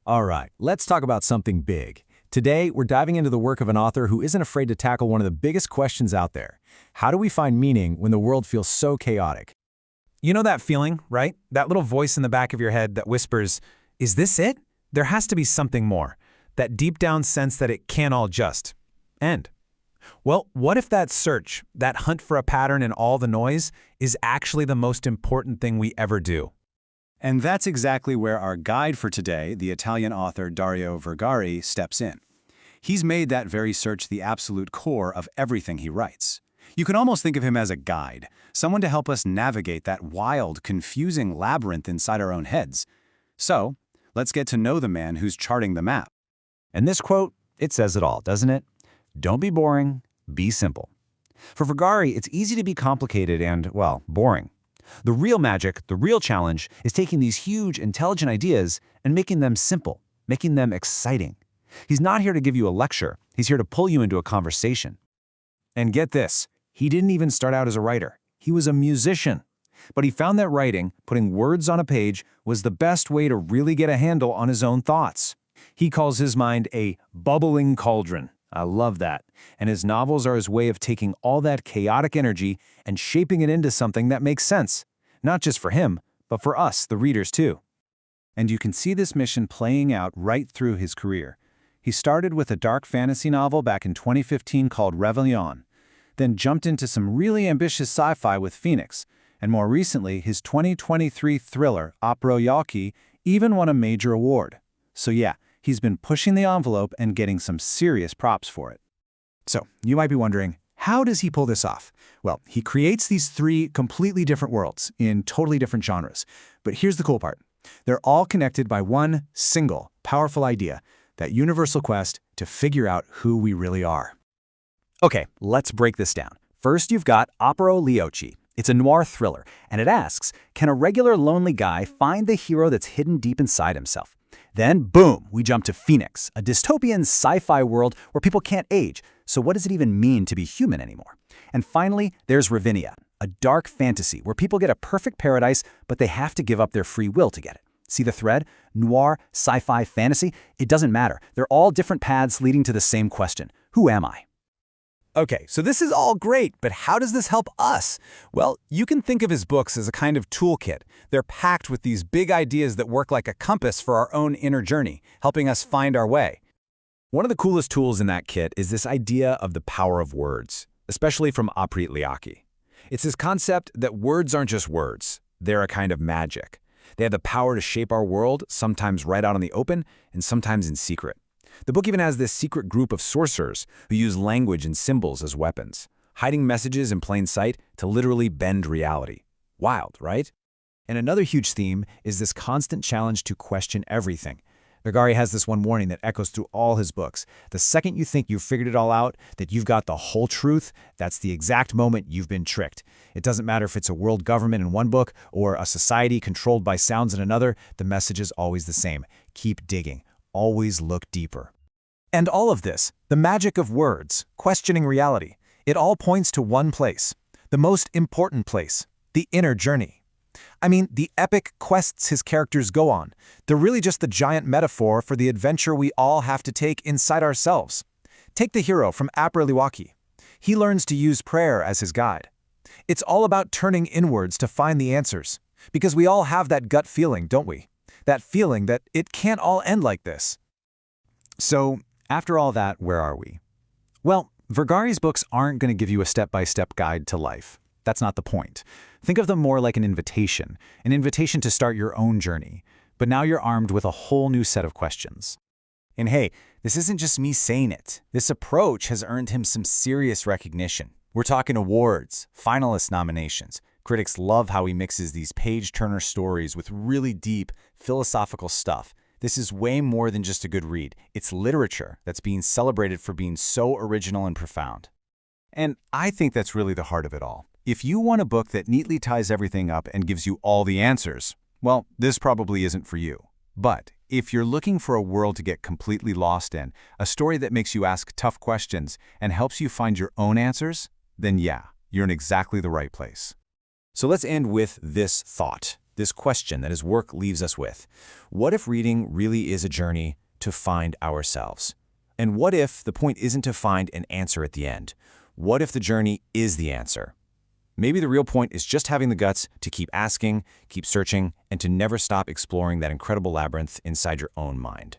All right, let's talk about something big. Today, we're diving into the work of an author who isn't afraid to tackle one of the biggest questions out there. How do we find meaning when the world feels so chaotic? You know that feeling, right? That little voice in the back of your head that whispers, is this it? There has to be something more. That deep down sense that it can't all just end. Well, what if that search, that hunt for a pattern in all the noise, is actually the most important thing we ever do? And that's exactly where our guide for today, the Italian author Dario Vergari, steps in. He's made that very search the absolute core of everything he writes. You can almost think of him as a guide, someone to help us navigate that wild, confusing labyrinth inside our own heads. So, let's get to know the man who's charting the map. And this quote, it says it all, doesn't it? Don't be boring, be simple. For Vergari, it's easy to be complicated and, well, boring. The real magic, the real challenge, is taking these huge, intelligent ideas and making them simple, making them exciting. He's not here to give you a lecture. He's here to pull you into a conversation. And get this, he didn't even start out as a writer. He was a musician. But he found that writing, putting words on a page, was the best way to really get a handle on his own thoughts. He calls his mind a bubbling cauldron. I love that. And his novels are his way of taking all that chaotic energy and shaping it into something that makes sense. Not just for him, but for us, the readers, too. And you can see this mission playing out right through his career. He started with a dark fantasy novel back in 2015 called Réveillon, then jumped into some really ambitious sci-fi with Phoenix, and more recently, his 2023 thriller, Opera Yawki, even won a major award. So yeah, he's been pushing the envelope and getting some serious props for it. So, you might be wondering, how does he pull this off? Well, he creates these three completely different worlds in totally different genres. But here's the cool part. They're all connected by one single, powerful idea, that universal quest to figure out who we really are. Okay, let's break this down. First, you've got Opera Yawki. It's a noir thriller, and it asks, can a regular lonely guy find the hero that's hidden deep inside himself? Then, boom, we jump to Phoenix, a dystopian sci-fi world where people can't age. So what does it even mean to be human anymore? And finally, there's Ravinia, a dark fantasy where people get a perfect paradise, but they have to give up their free will to get it. See the thread? Noir, sci-fi, fantasy? It doesn't matter. They're all different paths leading to the same question. Who am I? Okay, so this is all great, but how does this help us? Well, you can think of his books as a kind of toolkit. They're packed with these big ideas that work like a compass for our own inner journey, helping us find our way. One of the coolest tools in that kit is this idea of the power of words, especially from Opera Yawki. It's this concept that words aren't just words. They're a kind of magic. They have the power to shape our world, sometimes right out in the open and sometimes in secret. The book even has this secret group of sorcerers who use language and symbols as weapons, hiding messages in plain sight to literally bend reality. Wild, right? And another huge theme is this constant challenge to question everything. Vergari has this one warning that echoes through all his books. The second you think you've figured it all out, that you've got the whole truth, that's the exact moment you've been tricked. It doesn't matter if it's a world government in one book or a society controlled by sounds in another, the message is always the same. Keep digging. Always look deeper. And all of this, the magic of words, questioning reality, it all points to one place, the most important place, the inner journey. I mean, the epic quests his characters go on, they're really just the giant metaphor for the adventure we all have to take inside ourselves. Take the hero from Opera Yawki. He learns to use prayer as his guide. It's all about turning inwards to find the answers, because we all have that gut feeling, don't we? That feeling that it can't all end like this. So, after all that, where are we? Well, Vergari's books aren't going to give you a step-by-step guide to life. That's not the point. Think of them more like an invitation to start your own journey. But now you're armed with a whole new set of questions. And hey, this isn't just me saying it. This approach has earned him some serious recognition. We're talking awards, finalist nominations. Critics love how he mixes these page-turner stories with really deep, philosophical stuff. This is way more than just a good read. It's literature that's being celebrated for being so original and profound. And I think that's really the heart of it all. If you want a book that neatly ties everything up and gives you all the answers, well, this probably isn't for you. But if you're looking for a world to get completely lost in, a story that makes you ask tough questions and helps you find your own answers, then yeah, you're in exactly the right place. So let's end with this thought. this question that his work leaves us with. What if reading really is a journey to find ourselves? And what if the point isn't to find an answer at the end? What if the journey is the answer? Maybe the real point is just having the guts to keep asking, keep searching, and to never stop exploring that incredible labyrinth inside your own mind.